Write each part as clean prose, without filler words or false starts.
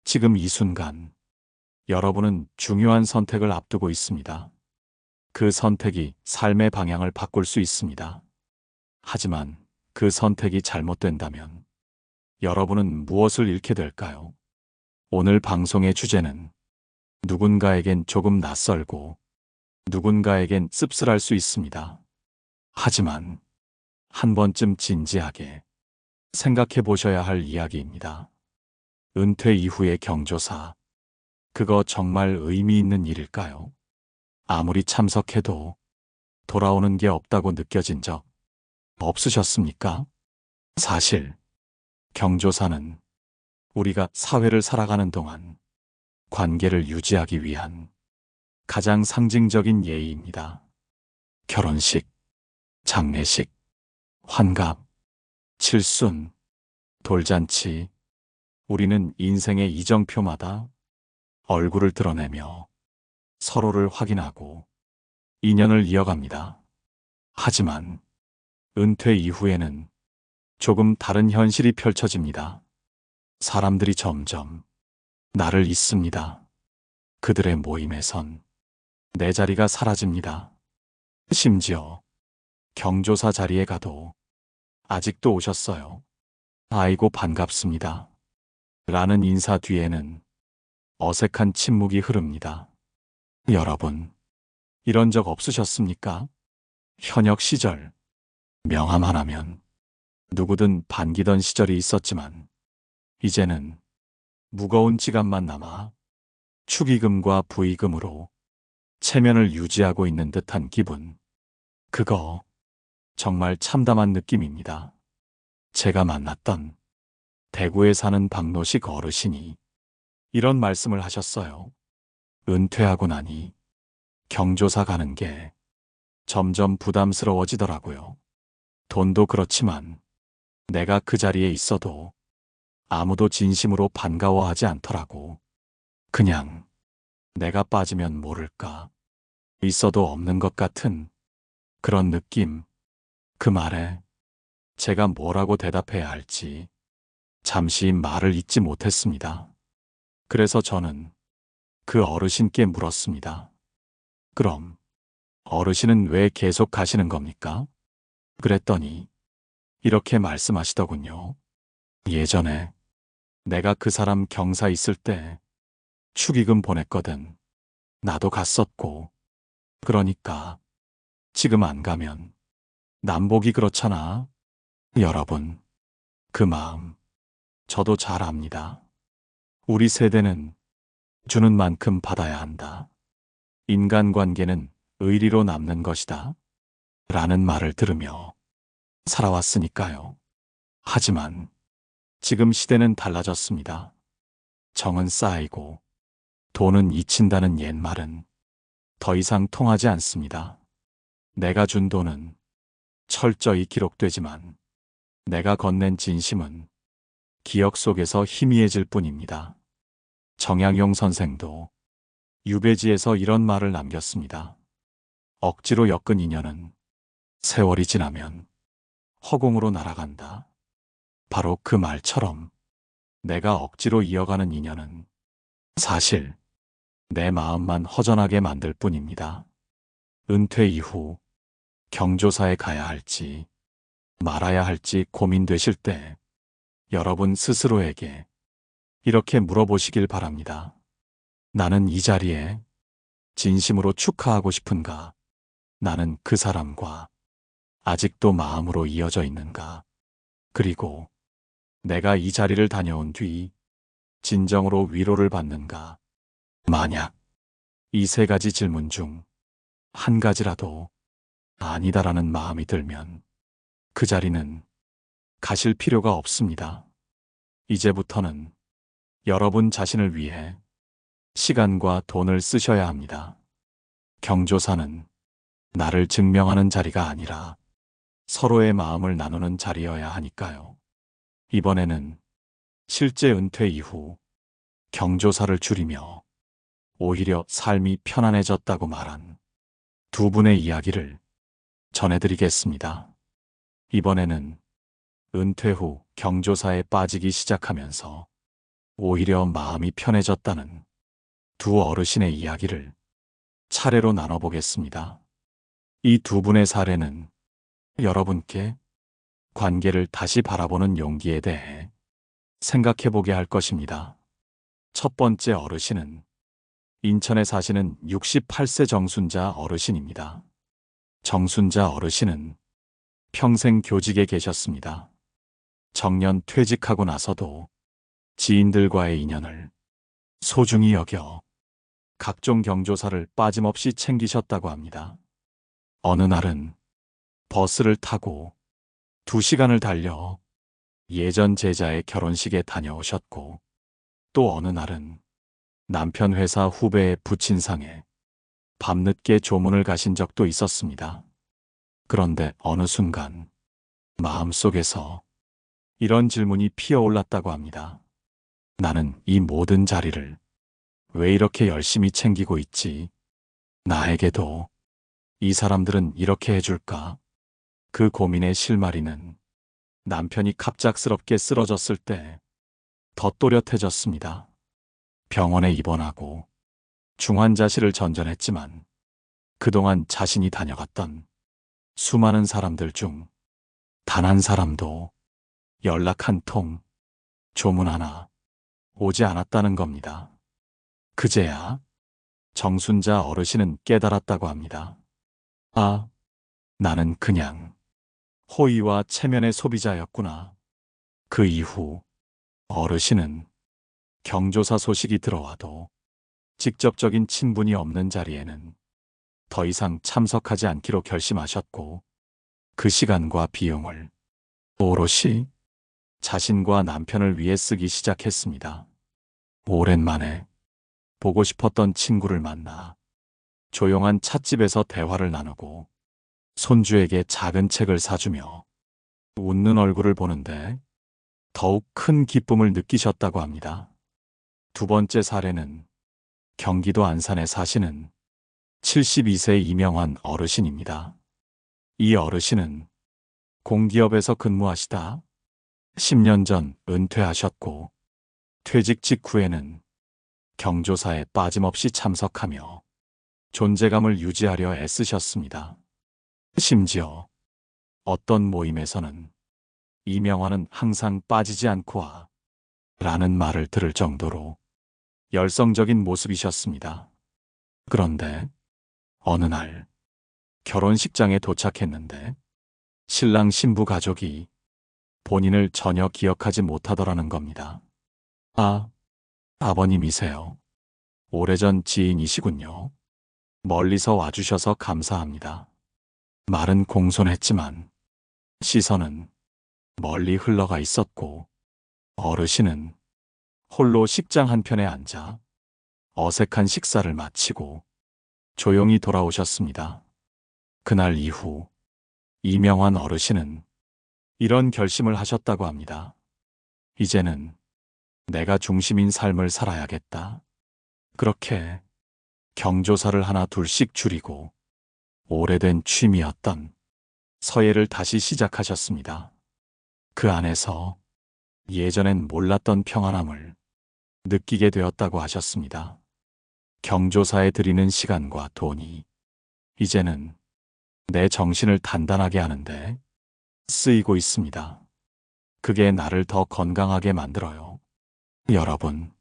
지금 이 순간 여러분은 중요한 선택을 앞두고 있습니다. 그 선택이 삶의 방향을 바꿀 수 있습니다. 하지만 그 선택이 잘못된다면 여러분은 무엇을 잃게 될까요? 오늘 방송의 주제는 누군가에겐 조금 낯설고 누군가에겐 씁쓸할 수 있습니다. 하지만 한 번쯤 진지하게 생각해 보셔야 할 이야기입니다. 은퇴 이후의 경조사. 그거 정말 의미 있는 일일까요? 아무리 참석해도 돌아오는 게 없다고 느껴진 적 없으셨습니까? 사실 경조사는 우리가 사회를 살아가는 동안 관계를 유지하기 위한 가장 상징적인 예의입니다. 결혼식, 장례식, 환갑, 칠순, 돌잔치. 우리는 인생의 이정표마다 얼굴을 드러내며 서로를 확인하고 인연을 이어갑니다. 하지만 은퇴 이후에는 조금 다른 현실이 펼쳐집니다. 사람들이 점점 나를 잊습니다. 그들의 모임에선 내 자리가 사라집니다. 심지어 경조사 자리에 가도 아직도 오셨어요. 아이고 반갑습니다. 라는 인사 뒤에는 어색한 침묵이 흐릅니다. 여러분, 이런 적 없으셨습니까? 현역 시절, 명함 하나면 누구든 반기던 시절이 있었지만 이제는 무거운 지갑만 남아 축의금과 부의금으로 체면을 유지하고 있는 듯한 기분. 그거 정말 참담한 느낌입니다. 제가 만났던 대구에 사는 박노식 어르신이 이런 말씀을 하셨어요. 은퇴하고 나니 경조사 가는 게 점점 부담스러워지더라고요. 돈도 그렇지만 내가 그 자리에 있어도 아무도 진심으로 반가워하지 않더라고. 그냥 내가 빠지면 모를까, 있어도 없는 것 같은 그런 느낌. 그 말에 제가 뭐라고 대답해야 할지 잠시 말을 잇지 못했습니다. 그래서 저는 그 어르신께 물었습니다. 그럼 어르신은 왜 계속 가시는 겁니까? 그랬더니 이렇게 말씀하시더군요. 예전에 내가 그 사람 경사 있을 때 축의금 보냈거든. 나도 갔었고. 그러니까 지금 안 가면 남보기 그렇잖아. 여러분, 그 마음 저도 잘 압니다. 우리 세대는 주는 만큼 받아야 한다. 인간관계는 의리로 남는 것이다. 라는 말을 들으며 살아왔으니까요. 하지만 지금 시대는 달라졌습니다. 정은 쌓이고 돈은 잊힌다는 옛말은 더 이상 통하지 않습니다. 내가 준 돈은 철저히 기록되지만 내가 건넨 진심은 기억 속에서 희미해질 뿐입니다. 정약용 선생도 유배지에서 이런 말을 남겼습니다. 억지로 엮은 인연은 세월이 지나면 허공으로 날아간다. 바로 그 말처럼 내가 억지로 이어가는 인연은 사실 내 마음만 허전하게 만들 뿐입니다. 은퇴 이후 경조사에 가야 할지 말아야 할지 고민되실 때 여러분 스스로에게 이렇게 물어보시길 바랍니다. 나는 이 자리에 진심으로 축하하고 싶은가? 나는 그 사람과 아직도 마음으로 이어져 있는가? 그리고 내가 이 자리를 다녀온 뒤 진정으로 위로를 받는가? 만약 이 세 가지 질문 중 한 가지라도 아니다라는 마음이 들면 그 자리는 가실 필요가 없습니다. 이제부터는 여러분 자신을 위해 시간과 돈을 쓰셔야 합니다. 경조사는 나를 증명하는 자리가 아니라 서로의 마음을 나누는 자리여야 하니까요. 이번에는 실제 은퇴 이후 경조사를 줄이며 오히려 삶이 편안해졌다고 말한 두 분의 이야기를 전해드리겠습니다. 이번에는 은퇴 후 경조사에 빠지기 시작하면서 오히려 마음이 편해졌다는 두 어르신의 이야기를 차례로 나눠보겠습니다. 이 두 분의 사례는 여러분께 관계를 다시 바라보는 용기에 대해 생각해보게 할 것입니다. 첫 번째 어르신은 인천에 사시는 68세 정순자 어르신입니다. 정순자 어르신은 평생 교직에 계셨습니다. 정년 퇴직하고 나서도 지인들과의 인연을 소중히 여겨 각종 경조사를 빠짐없이 챙기셨다고 합니다. 어느 날은 버스를 타고 2시간을 달려 예전 제자의 결혼식에 다녀오셨고, 또 어느 날은 남편 회사 후배의 부친상에 밤늦게 조문을 가신 적도 있었습니다. 그런데 어느 순간 마음속에서 이런 질문이 피어올랐다고 합니다. 나는 이 모든 자리를 왜 이렇게 열심히 챙기고 있지? 나에게도 이 사람들은 이렇게 해줄까? 그 고민의 실마리는 남편이 갑작스럽게 쓰러졌을 때 더 또렷해졌습니다. 병원에 입원하고 중환자실을 전전했지만 그동안 자신이 다녀갔던 수많은 사람들 중 단 한 사람도 연락 한 통, 조문 하나 오지 않았다는 겁니다. 그제야 정순자 어르신은 깨달았다고 합니다. 아, 나는 그냥 호의와 체면의 소비자였구나. 그 이후 어르신은 경조사 소식이 들어와도 직접적인 친분이 없는 자리에는 더 이상 참석하지 않기로 결심하셨고, 그 시간과 비용을 오롯이 자신과 남편을 위해 쓰기 시작했습니다. 오랜만에 보고 싶었던 친구를 만나 조용한 찻집에서 대화를 나누고 손주에게 작은 책을 사주며 웃는 얼굴을 보는데 더욱 큰 기쁨을 느끼셨다고 합니다. 두 번째 사례는 경기도 안산에 사시는 72세 이명환 어르신입니다. 이 어르신은 공기업에서 근무하시다 10년 전 은퇴하셨고, 퇴직 직후에는 경조사에 빠짐없이 참석하며 존재감을 유지하려 애쓰셨습니다. 심지어 어떤 모임에서는 이명환은 항상 빠지지 않고 와 라는 말을 들을 정도로 열성적인 모습이셨습니다. 그런데 어느 날 결혼식장에 도착했는데 신랑 신부 가족이 본인을 전혀 기억하지 못하더라는 겁니다. 아, 아버님이세요. 오래전 지인이시군요. 멀리서 와주셔서 감사합니다. 말은 공손했지만 시선은 멀리 흘러가 있었고, 어르신은 홀로 식장 한편에 앉아 어색한 식사를 마치고 조용히 돌아오셨습니다. 그날 이후 이명환 어르신은 이런 결심을 하셨다고 합니다. 이제는 내가 중심인 삶을 살아야겠다. 그렇게 경조사를 하나 둘씩 줄이고 오래된 취미였던 서예를 다시 시작하셨습니다. 그 안에서 예전엔 몰랐던 평안함을 느끼게 되었다고 하셨습니다. 경조사에 들이는 시간과 돈이 이제는 내 정신을 단단하게 하는데 쓰이고 있습니다. 그게 나를 더 건강하게 만들어요. 여러분,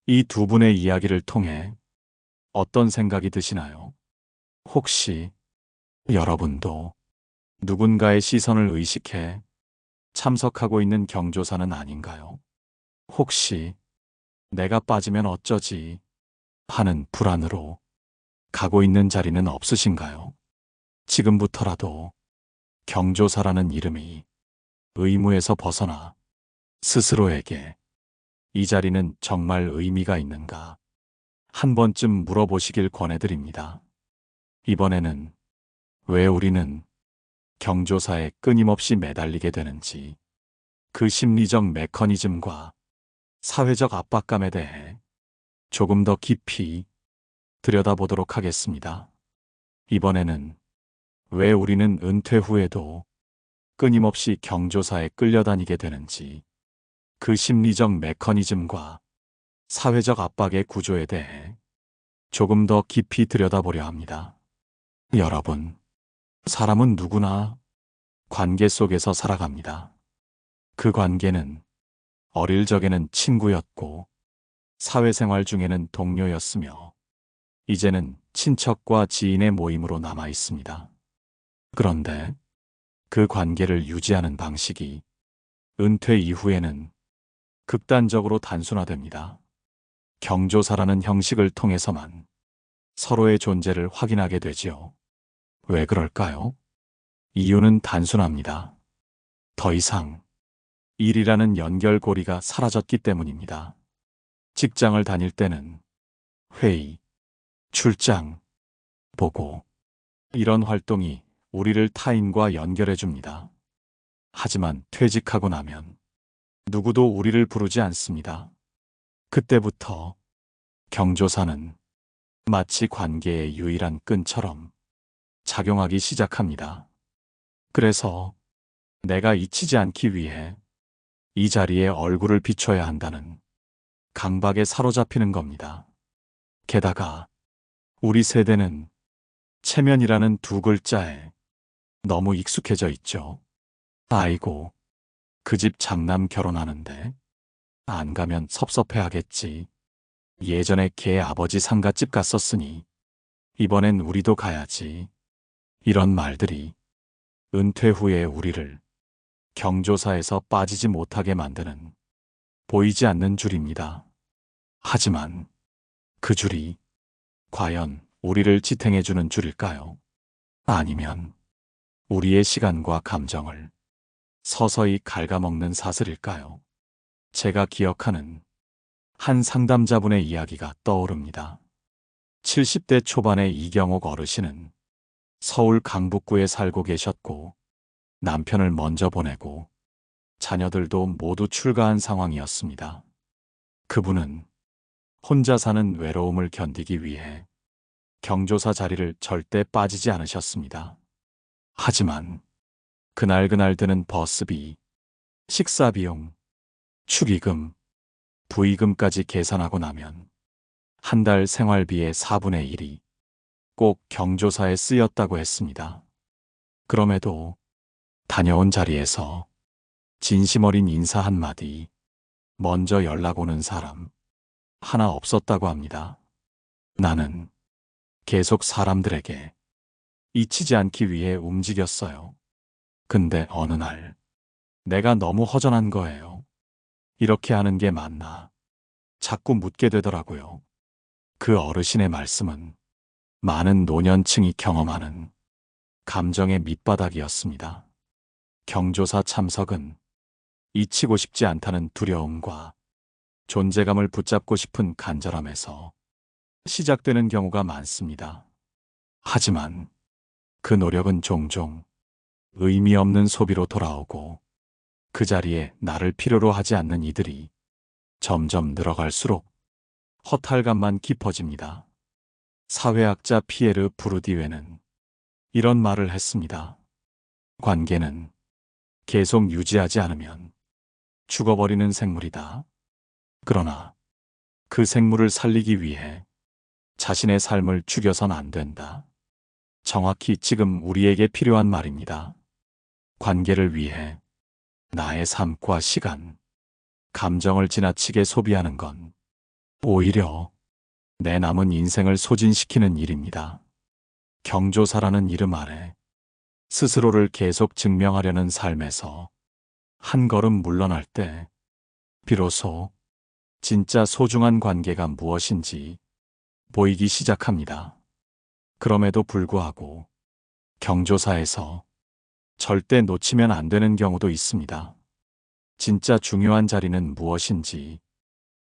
이 두 분의 이야기를 통해 어떤 생각이 드시나요? 혹시 여러분도 누군가의 시선을 의식해 참석하고 있는 경조사는 아닌가요? 혹시 내가 빠지면 어쩌지 하는 불안으로 가고 있는 자리는 없으신가요? 지금부터라도 경조사라는 이름이 의무에서 벗어나 스스로에게 이 자리는 정말 의미가 있는가 한 번쯤 물어보시길 권해드립니다. 이번에는 왜 우리는 경조사에 끊임없이 매달리게 되는지, 그 심리적 메커니즘과 사회적 압박감에 대해 조금 더 깊이 들여다보도록 하겠습니다. 이번에는 왜 우리는 은퇴 후에도 끊임없이 경조사에 끌려다니게 되는지, 그 심리적 메커니즘과 사회적 압박의 구조에 대해 조금 더 깊이 들여다보려 합니다. 여러분, 사람은 누구나 관계 속에서 살아갑니다. 그 관계는 어릴 적에는 친구였고, 사회생활 중에는 동료였으며, 이제는 친척과 지인의 모임으로 남아 있습니다. 그런데 그 관계를 유지하는 방식이 은퇴 이후에는 극단적으로 단순화됩니다. 경조사라는 형식을 통해서만 서로의 존재를 확인하게 되지요. 왜 그럴까요? 이유는 단순합니다. 더 이상 일이라는 연결고리가 사라졌기 때문입니다. 직장을 다닐 때는 회의, 출장, 보고, 이런 활동이 우리를 타인과 연결해 줍니다. 하지만 퇴직하고 나면 누구도 우리를 부르지 않습니다. 그때부터 경조사는 마치 관계의 유일한 끈처럼 작용하기 시작합니다. 그래서 내가 잊히지 않기 위해 이 자리에 얼굴을 비춰야 한다는 강박에 사로잡히는 겁니다. 게다가 우리 세대는 체면이라는 두 글자에 너무 익숙해져 있죠. 아이고, 그 집 장남 결혼하는데 안 가면 섭섭해하겠지. 예전에 걔 아버지 상갓집 갔었으니 이번엔 우리도 가야지. 이런 말들이 은퇴 후에 우리를 경조사에서 빠지지 못하게 만드는 보이지 않는 줄입니다. 하지만 그 줄이 과연 우리를 지탱해주는 줄일까요? 아니면 우리의 시간과 감정을 서서히 갉아먹는 사슬일까요? 제가 기억하는 한 상담자분의 이야기가 떠오릅니다. 70대 초반의 이경옥 어르신은 서울 강북구에 살고 계셨고 남편을 먼저 보내고 자녀들도 모두 출가한 상황이었습니다. 그분은 혼자 사는 외로움을 견디기 위해 경조사 자리를 절대 빠지지 않으셨습니다. 하지만 그날 드는 버스비, 식사비용, 축의금, 부의금까지 계산하고 나면 한 달 생활비의 4분의 1이 꼭 경조사에 쓰였다고 했습니다. 그럼에도 다녀온 자리에서 진심 어린 인사 한마디, 먼저 연락 오는 사람 하나 없었다고 합니다. 나는 계속 사람들에게 잊히지 않기 위해 움직였어요. 근데 어느 날 내가 너무 허전한 거예요. 이렇게 하는 게 맞나? 자꾸 묻게 되더라고요. 그 어르신의 말씀은 많은 노년층이 경험하는 감정의 밑바닥이었습니다. 경조사 참석은 잊히고 싶지 않다는 두려움과 존재감을 붙잡고 싶은 간절함에서 시작되는 경우가 많습니다. 하지만 그 노력은 종종 의미 없는 소비로 돌아오고 그 자리에 나를 필요로 하지 않는 이들이 점점 늘어갈수록 허탈감만 깊어집니다. 사회학자 피에르 부르디웨는 이런 말을 했습니다. 관계는 계속 유지하지 않으면 죽어버리는 생물이다. 그러나 그 생물을 살리기 위해 자신의 삶을 죽여선 안 된다. 정확히 지금 우리에게 필요한 말입니다. 관계를 위해 나의 삶과 시간, 감정을 지나치게 소비하는 건 오히려 내 남은 인생을 소진시키는 일입니다. 경조사라는 이름 아래 스스로를 계속 증명하려는 삶에서 한 걸음 물러날 때 비로소 진짜 소중한 관계가 무엇인지 보이기 시작합니다. 그럼에도 불구하고 경조사에서 절대 놓치면 안 되는 경우도 있습니다. 진짜 중요한 자리는 무엇인지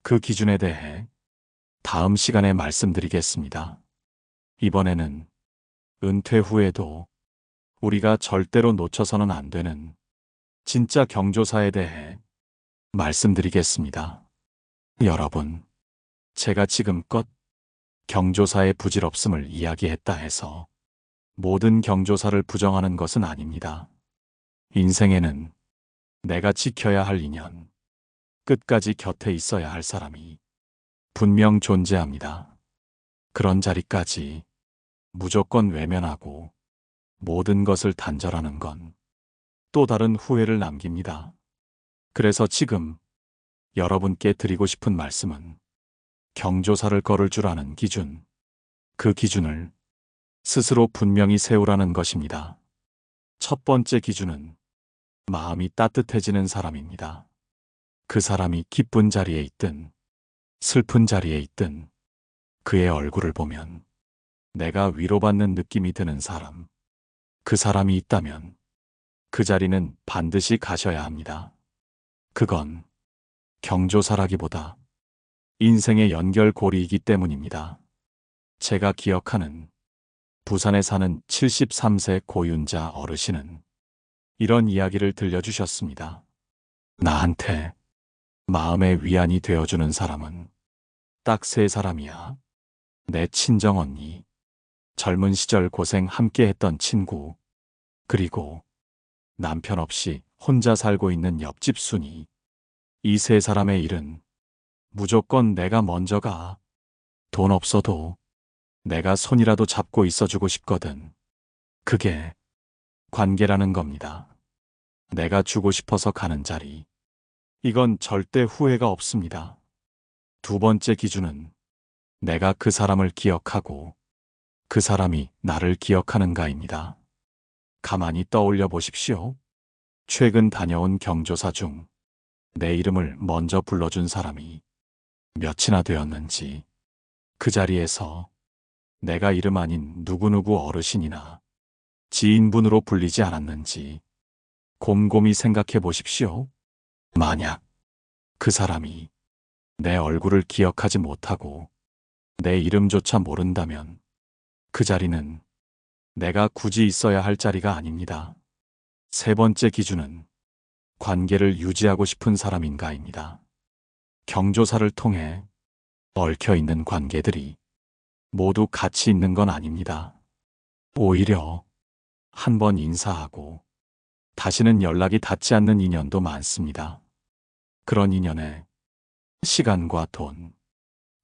그 기준에 대해 다음 시간에 말씀드리겠습니다. 이번에는 은퇴 후에도 우리가 절대로 놓쳐서는 안 되는 진짜 경조사에 대해 말씀드리겠습니다. 여러분, 제가 지금껏 경조사의 부질없음을 이야기했다 해서 모든 경조사를 부정하는 것은 아닙니다. 인생에는 내가 지켜야 할 인연, 끝까지 곁에 있어야 할 사람이 분명 존재합니다. 그런 자리까지 무조건 외면하고 모든 것을 단절하는 건 또 다른 후회를 남깁니다. 그래서 지금 여러분께 드리고 싶은 말씀은 경조사를 걸을 줄 아는 기준, 그 기준을 스스로 분명히 세우라는 것입니다. 첫 번째 기준은 마음이 따뜻해지는 사람입니다. 그 사람이 기쁜 자리에 있든 슬픈 자리에 있든 그의 얼굴을 보면 내가 위로받는 느낌이 드는 사람, 그 사람이 있다면 그 자리는 반드시 가셔야 합니다. 그건 경조사라기보다 인생의 연결고리이기 때문입니다. 제가 기억하는 부산에 사는 73세 고윤자 어르신은 이런 이야기를 들려주셨습니다. 나한테 마음의 위안이 되어주는 사람은 딱 세 사람이야. 내 친정언니, 젊은 시절 고생 함께 했던 친구, 그리고 남편 없이 혼자 살고 있는 옆집 순이. 이 세 사람의 일은 무조건 내가 먼저 가. 돈 없어도 내가 손이라도 잡고 있어주고 싶거든. 그게 관계라는 겁니다. 내가 주고 싶어서 가는 자리. 이건 절대 후회가 없습니다. 두 번째 기준은 내가 그 사람을 기억하고 그 사람이 나를 기억하는가입니다. 가만히 떠올려 보십시오. 최근 다녀온 경조사 중 내 이름을 먼저 불러준 사람이 몇이나 되었는지, 그 자리에서 내가 이름 아닌 누구누구 어르신이나 지인분으로 불리지 않았는지 곰곰이 생각해 보십시오. 만약 그 사람이 내 얼굴을 기억하지 못하고 내 이름조차 모른다면 그 자리는 내가 굳이 있어야 할 자리가 아닙니다. 세 번째 기준은 관계를 유지하고 싶은 사람인가입니다. 경조사를 통해 얽혀 있는 관계들이 모두 가치 있는 건 아닙니다. 오히려 한 번 인사하고 다시는 연락이 닿지 않는 인연도 많습니다. 그런 인연에 시간과 돈,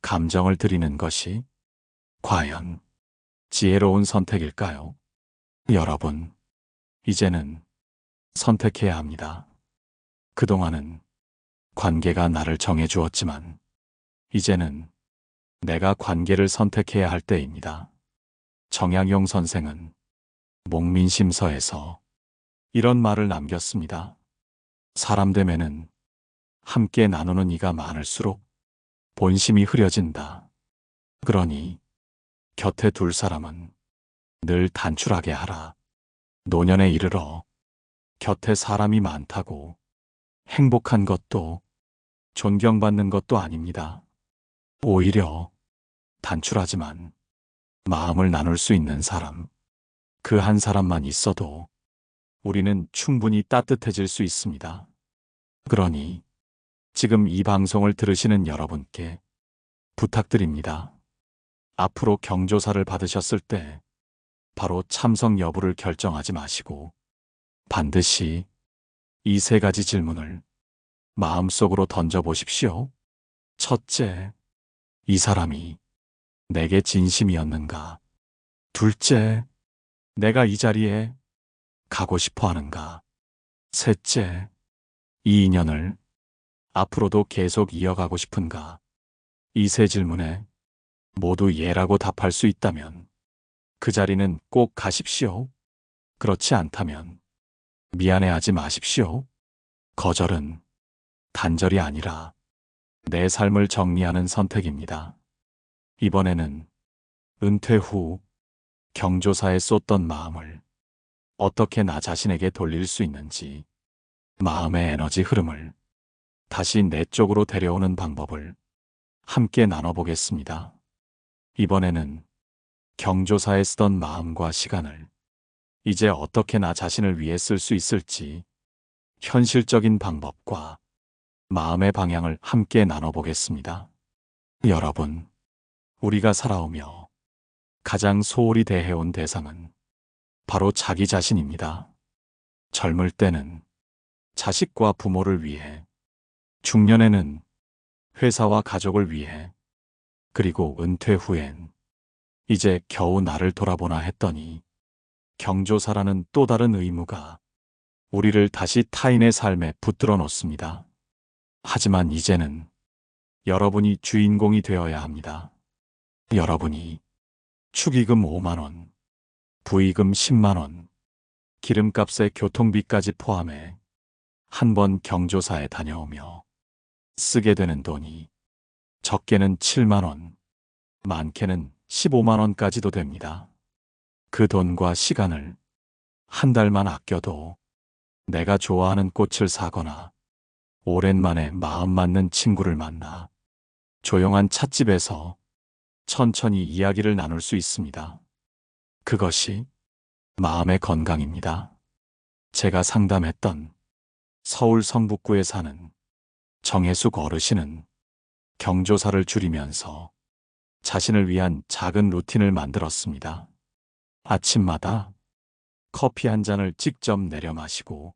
감정을 들이는 것이 과연 지혜로운 선택일까요? 여러분, 이제는 선택해야 합니다. 그동안은 관계가 나를 정해주었지만 이제는 내가 관계를 선택해야 할 때입니다. 정약용 선생은 목민심서에서 이런 말을 남겼습니다. 사람 되면은 함께 나누는 이가 많을수록 본심이 흐려진다. 그러니 곁에 둘 사람은 늘 단출하게 하라. 노년에 이르러 곁에 사람이 많다고 행복한 것도 존경받는 것도 아닙니다. 오히려 단출하지만 마음을 나눌 수 있는 사람, 그 한 사람만 있어도 우리는 충분히 따뜻해질 수 있습니다. 그러니 지금 이 방송을 들으시는 여러분께 부탁드립니다. 앞으로 경조사를 받으셨을 때 바로 참석 여부를 결정하지 마시고 반드시 이 세 가지 질문을 마음속으로 던져보십시오. 첫째, 이 사람이 내게 진심이었는가? 둘째, 내가 이 자리에 가고 싶어 하는가? 셋째, 이 인연을 앞으로도 계속 이어가고 싶은가? 이 세 질문에 모두 예라고 답할 수 있다면 그 자리는 꼭 가십시오. 그렇지 않다면 미안해하지 마십시오. 거절은 단절이 아니라 내 삶을 정리하는 선택입니다. 이번에는 은퇴 후 경조사에 쏟던 마음을 어떻게 나 자신에게 돌릴 수 있는지, 마음의 에너지 흐름을 다시 내 쪽으로 데려오는 방법을 함께 나눠보겠습니다. 이번에는 경조사에 쓰던 마음과 시간을 이제 어떻게 나 자신을 위해 쓸 수 있을지 현실적인 방법과 마음의 방향을 함께 나눠보겠습니다. 여러분, 우리가 살아오며 가장 소홀히 대해온 대상은 바로 자기 자신입니다. 젊을 때는 자식과 부모를 위해, 중년에는 회사와 가족을 위해, 그리고 은퇴 후엔 이제 겨우 나를 돌아보나 했더니 경조사라는 또 다른 의무가 우리를 다시 타인의 삶에 붙들어 놓습니다. 하지만 이제는 여러분이 주인공이 되어야 합니다. 여러분이 축의금 5만 원, 부의금 10만 원, 기름값에 교통비까지 포함해 한 번 경조사에 다녀오며 쓰게 되는 돈이 적게는 7만 원, 많게는 15만 원까지도 됩니다. 그 돈과 시간을 한 달만 아껴도 내가 좋아하는 꽃을 사거나 오랜만에 마음 맞는 친구를 만나 조용한 찻집에서 천천히 이야기를 나눌 수 있습니다. 그것이 마음의 건강입니다. 제가 상담했던 서울 성북구에 사는 정혜숙 어르신은 경조사를 줄이면서 자신을 위한 작은 루틴을 만들었습니다. 아침마다 커피 한 잔을 직접 내려 마시고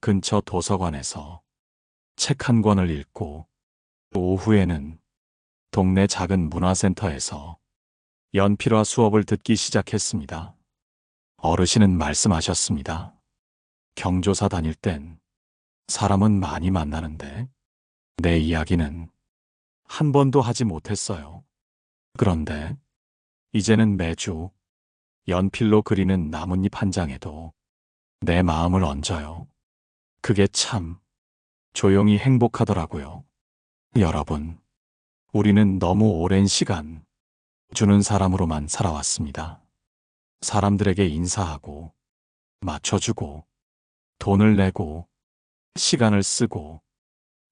근처 도서관에서 책 한 권을 읽고 오후에는 동네 작은 문화센터에서 연필화 수업을 듣기 시작했습니다. 어르신은 말씀하셨습니다. 경조사 다닐 땐 사람은 많이 만나는데 내 이야기는 한 번도 하지 못했어요. 그런데 이제는 매주 연필로 그리는 나뭇잎 한 장에도 내 마음을 얹어요. 그게 참 조용히 행복하더라고요. 여러분, 우리는 너무 오랜 시간 주는 사람으로만 살아왔습니다. 사람들에게 인사하고, 맞춰주고, 돈을 내고, 시간을 쓰고,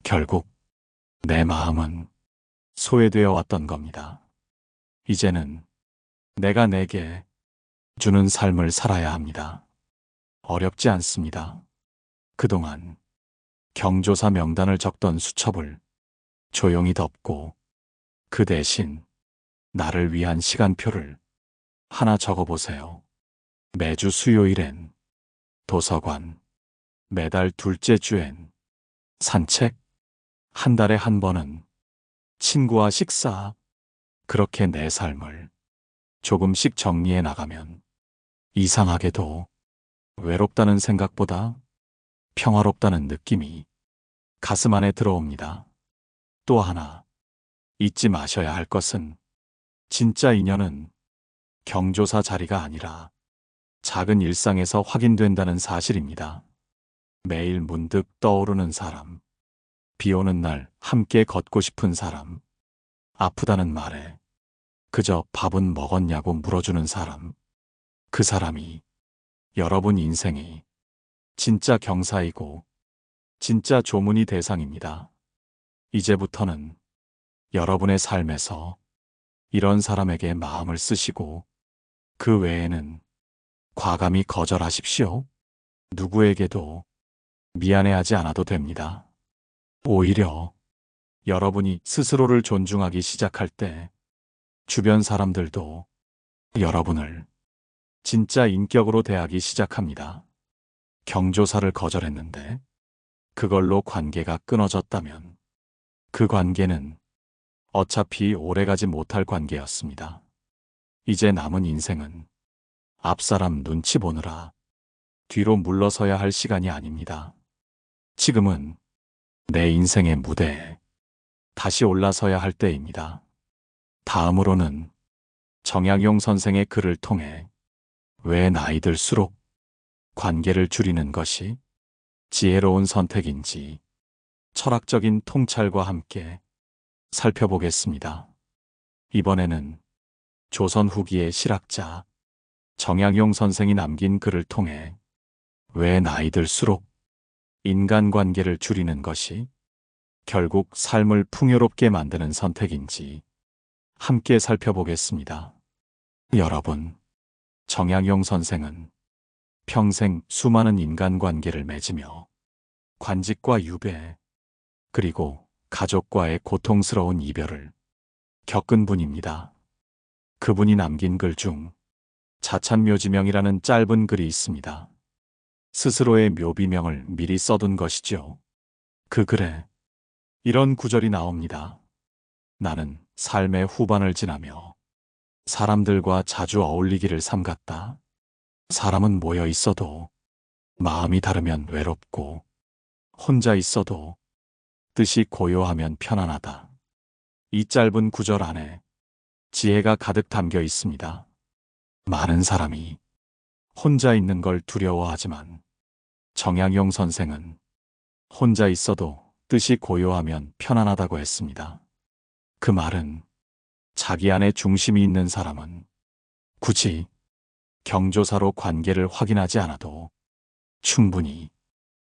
결국 내 마음은 소외되어 왔던 겁니다. 이제는 내가 내게 주는 삶을 살아야 합니다. 어렵지 않습니다. 그동안 경조사 명단을 적던 수첩을 조용히 덮고 그 대신 나를 위한 시간표를 하나 적어보세요. 매주 수요일엔 도서관, 매달 둘째 주엔 산책, 한 달에 한 번은 친구와 식사, 그렇게 내 삶을 조금씩 정리해 나가면 이상하게도 외롭다는 생각보다 평화롭다는 느낌이 가슴 안에 들어옵니다. 또 하나 잊지 마셔야 할 것은 진짜 인연은 경조사 자리가 아니라 작은 일상에서 확인된다는 사실입니다. 매일 문득 떠오르는 사람, 비 오는 날 함께 걷고 싶은 사람, 아프다는 말에 그저 밥은 먹었냐고 물어주는 사람, 그 사람이 여러분 인생의 진짜 경사이고 진짜 조문이 대상입니다. 이제부터는 여러분의 삶에서 이런 사람에게 마음을 쓰시고 그 외에는 과감히 거절하십시오. 누구에게도 미안해하지 않아도 됩니다. 오히려 여러분이 스스로를 존중하기 시작할 때 주변 사람들도 여러분을 진짜 인격으로 대하기 시작합니다. 경조사를 거절했는데 그걸로 관계가 끊어졌다면 그 관계는 어차피 오래가지 못할 관계였습니다. 이제 남은 인생은 앞사람 눈치 보느라 뒤로 물러서야 할 시간이 아닙니다. 지금은 내 인생의 무대에 다시 올라서야 할 때입니다. 다음으로는 정약용 선생의 글을 통해 왜 나이 들수록 관계를 줄이는 것이 지혜로운 선택인지 철학적인 통찰과 함께 살펴보겠습니다. 이번에는 조선 후기의 실학자 정약용 선생이 남긴 글을 통해 왜 나이 들수록 인간관계를 줄이는 것이 결국 삶을 풍요롭게 만드는 선택인지 함께 살펴보겠습니다. 여러분, 정약용 선생은 평생 수많은 인간관계를 맺으며 관직과 유배, 그리고 가족과의 고통스러운 이별을 겪은 분입니다. 그분이 남긴 글 중 자찬묘지명이라는 짧은 글이 있습니다. 스스로의 묘비명을 미리 써둔 것이죠. 그 글에 이런 구절이 나옵니다. 나는 삶의 후반을 지나며 사람들과 자주 어울리기를 삼갔다. 사람은 모여 있어도 마음이 다르면 외롭고, 혼자 있어도 뜻이 고요하면 편안하다. 이 짧은 구절 안에 지혜가 가득 담겨 있습니다. 많은 사람이 혼자 있는 걸 두려워하지만 정약용 선생은 혼자 있어도 뜻이 고요하면 편안하다고 했습니다. 그 말은 자기 안에 중심이 있는 사람은 굳이 경조사로 관계를 확인하지 않아도 충분히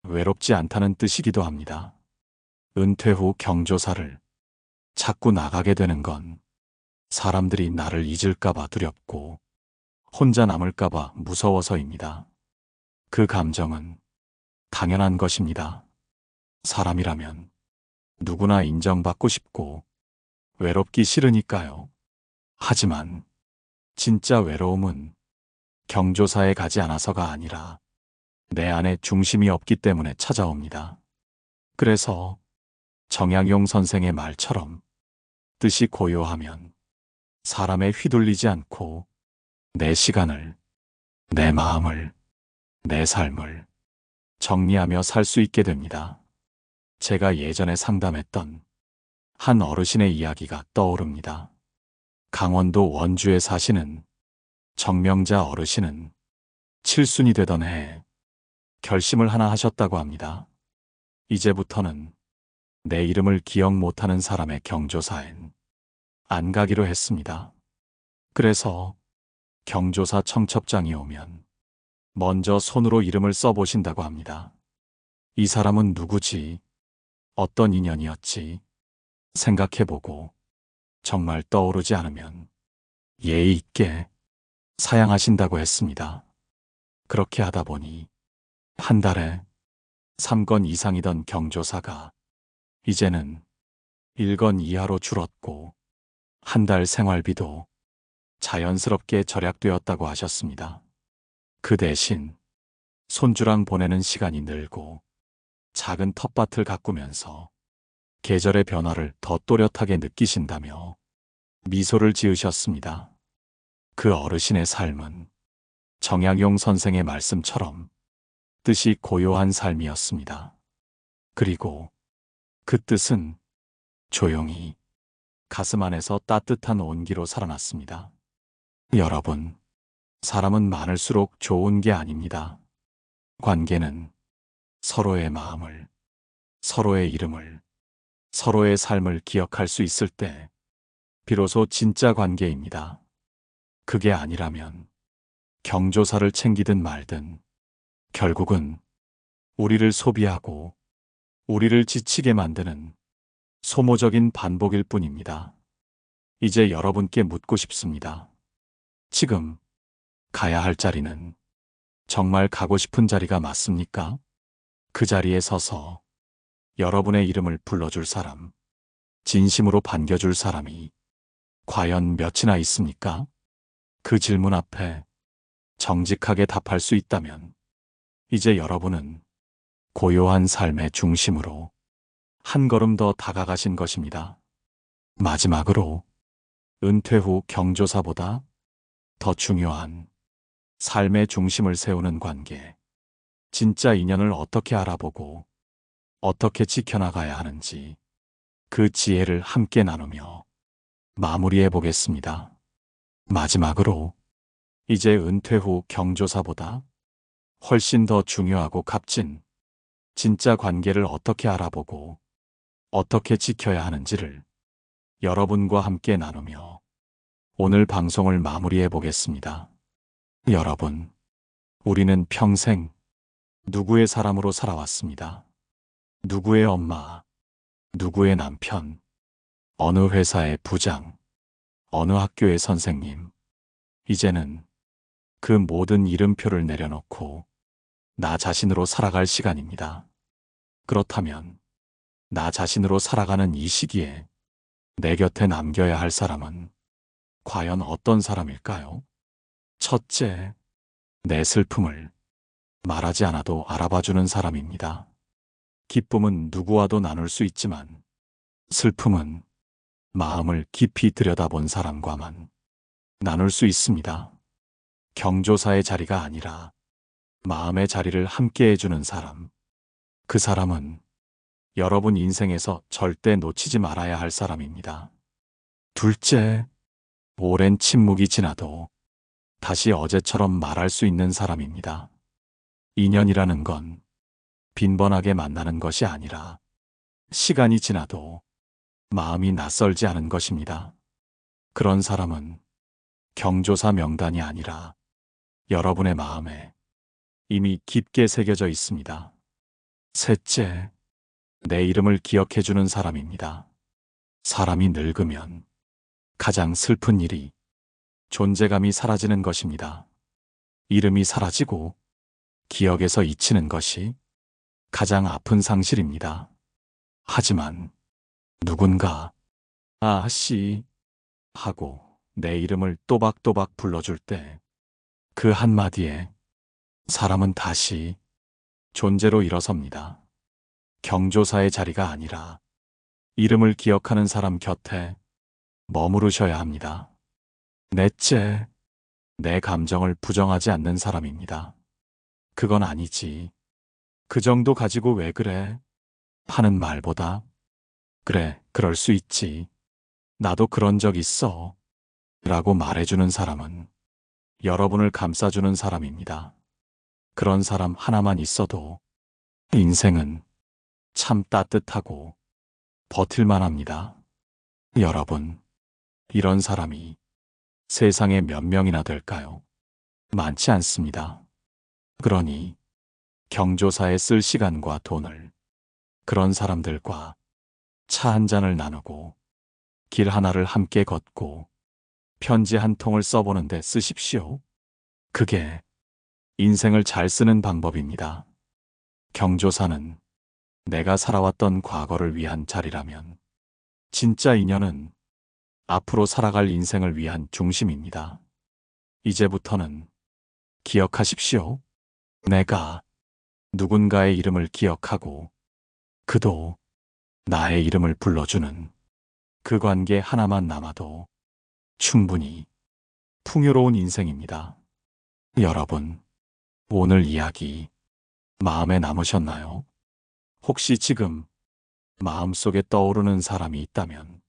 외롭지 않다는 뜻이기도 합니다. 은퇴 후 경조사를 자꾸 나가게 되는 건 사람들이 나를 잊을까봐 두렵고 혼자 남을까봐 무서워서입니다. 그 감정은 당연한 것입니다. 사람이라면 누구나 인정받고 싶고 외롭기 싫으니까요. 하지만 진짜 외로움은 경조사에 가지 않아서가 아니라 내 안에 중심이 없기 때문에 찾아옵니다. 그래서 정약용 선생의 말처럼 뜻이 고요하면 사람에 휘둘리지 않고 내 시간을, 내 마음을, 내 삶을 정리하며 살 수 있게 됩니다. 제가 예전에 상담했던 한 어르신의 이야기가 떠오릅니다. 강원도 원주에 사시는 정명자 어르신은 칠순이 되던 해에 결심을 하나 하셨다고 합니다. 이제부터는 내 이름을 기억 못하는 사람의 경조사엔 안 가기로 했습니다. 그래서 경조사 청첩장이 오면 먼저 손으로 이름을 써보신다고 합니다. 이 사람은 누구지? 어떤 인연이었지? 생각해보고 정말 떠오르지 않으면 예의 있게 사양하신다고 했습니다. 그렇게 하다 보니 한 달에 3건 이상이던 경조사가 이제는 1건 이하로 줄었고 한 달 생활비도 자연스럽게 절약되었다고 하셨습니다. 그 대신 손주랑 보내는 시간이 늘고 작은 텃밭을 가꾸면서 계절의 변화를 더 또렷하게 느끼신다며 미소를 지으셨습니다. 그 어르신의 삶은 정약용 선생의 말씀처럼 뜻이 고요한 삶이었습니다. 그리고 그 뜻은 조용히 가슴 안에서 따뜻한 온기로 살아났습니다. 여러분, 사람은 많을수록 좋은 게 아닙니다. 관계는 서로의 마음을, 서로의 이름을, 서로의 삶을 기억할 수 있을 때 비로소 진짜 관계입니다. 그게 아니라면 경조사를 챙기든 말든 결국은 우리를 소비하고 우리를 지치게 만드는 소모적인 반복일 뿐입니다. 이제 여러분께 묻고 싶습니다. 지금 가야 할 자리는 정말 가고 싶은 자리가 맞습니까? 그 자리에 서서 여러분의 이름을 불러줄 사람, 진심으로 반겨줄 사람이 과연 몇이나 있습니까? 그 질문 앞에 정직하게 답할 수 있다면 이제 여러분은 고요한 삶의 중심으로 한 걸음 더 다가가신 것입니다. 마지막으로 은퇴 후 경조사보다 더 중요한 삶의 중심을 세우는 관계, 진짜 인연을 어떻게 알아보고 어떻게 지켜나가야 하는지 그 지혜를 함께 나누며 마무리해 보겠습니다. 마지막으로 이제 은퇴 후 경조사보다 훨씬 더 중요하고 값진 진짜 관계를 어떻게 알아보고 어떻게 지켜야 하는지를 여러분과 함께 나누며 오늘 방송을 마무리해 보겠습니다. 여러분, 우리는 평생 누구의 사람으로 살아왔습니다. 누구의 엄마, 누구의 남편, 어느 회사의 부장, 어느 학교의 선생님. 이제는 그 모든 이름표를 내려놓고 나 자신으로 살아갈 시간입니다. 그렇다면 나 자신으로 살아가는 이 시기에 내 곁에 남겨야 할 사람은 과연 어떤 사람일까요? 첫째, 내 슬픔을 말하지 않아도 알아봐주는 사람입니다. 기쁨은 누구와도 나눌 수 있지만 슬픔은 마음을 깊이 들여다본 사람과만 나눌 수 있습니다. 경조사의 자리가 아니라 마음의 자리를 함께 해주는 사람. 그 사람은 여러분 인생에서 절대 놓치지 말아야 할 사람입니다. 둘째, 오랜 침묵이 지나도 다시 어제처럼 말할 수 있는 사람입니다. 인연이라는 건 빈번하게 만나는 것이 아니라 시간이 지나도 마음이 낯설지 않은 것입니다. 그런 사람은 경조사 명단이 아니라 여러분의 마음에 이미 깊게 새겨져 있습니다. 셋째, 내 이름을 기억해주는 사람입니다. 사람이 늙으면 가장 슬픈 일이 존재감이 사라지는 것입니다. 이름이 사라지고 기억에서 잊히는 것이 가장 아픈 상실입니다. 하지만 누군가 아씨 하고 내 이름을 또박또박 불러줄 때 그 한마디에 사람은 다시 존재로 일어섭니다. 경조사의 자리가 아니라 이름을 기억하는 사람 곁에 머무르셔야 합니다. 넷째, 내 감정을 부정하지 않는 사람입니다. 그건 아니지. 그 정도 가지고 왜 그래? 하는 말보다 그래, 그럴 수 있지. 나도 그런 적 있어. 라고 말해주는 사람은 여러분을 감싸주는 사람입니다. 그런 사람 하나만 있어도 인생은 참 따뜻하고 버틸만 합니다. 여러분, 이런 사람이 세상에 몇 명이나 될까요? 많지 않습니다. 그러니 경조사에 쓸 시간과 돈을 그런 사람들과 차 한 잔을 나누고 길 하나를 함께 걷고 편지 한 통을 써보는데 쓰십시오. 그게 인생을 잘 쓰는 방법입니다. 경조사는 내가 살아왔던 과거를 위한 자리라면 진짜 인연은 앞으로 살아갈 인생을 위한 중심입니다. 이제부터는 기억하십시오. 내가 누군가의 이름을 기억하고 그도 나의 이름을 불러주는 그 관계 하나만 남아도 충분히 풍요로운 인생입니다. 여러분, 오늘 이야기 마음에 남으셨나요? 혹시 지금 마음속에 떠오르는 사람이 있다면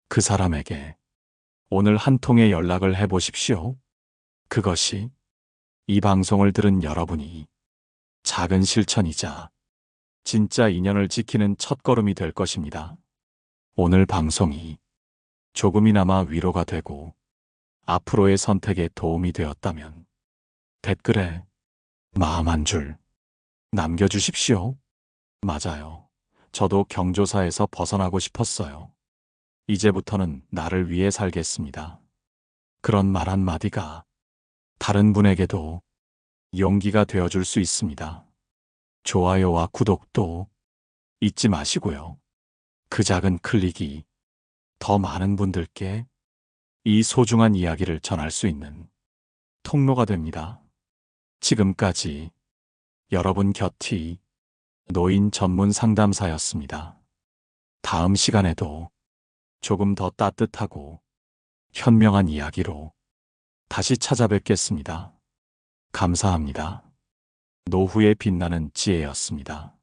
그 사람에게 오늘 한 통의 연락을 해보십시오. 그것이 이 방송을 들은 여러분이 작은 실천이자 진짜 인연을 지키는 첫걸음이 될 것입니다. 오늘 방송이 조금이나마 위로가 되고 앞으로의 선택에 도움이 되었다면 댓글에 마음 한 줄 남겨주십시오. 맞아요. 저도 경조사에서 벗어나고 싶었어요. 이제부터는 나를 위해 살겠습니다. 그런 말 한마디가 다른 분에게도 용기가 되어줄 수 있습니다. 좋아요와 구독도 잊지 마시고요. 그 작은 클릭이 더 많은 분들께 이 소중한 이야기를 전할 수 있는 통로가 됩니다. 지금까지 여러분 곁이 노인 전문 상담사였습니다. 다음 시간에도 조금 더 따뜻하고 현명한 이야기로 다시 찾아뵙겠습니다. 감사합니다. 노후에 빛나는 지혜였습니다.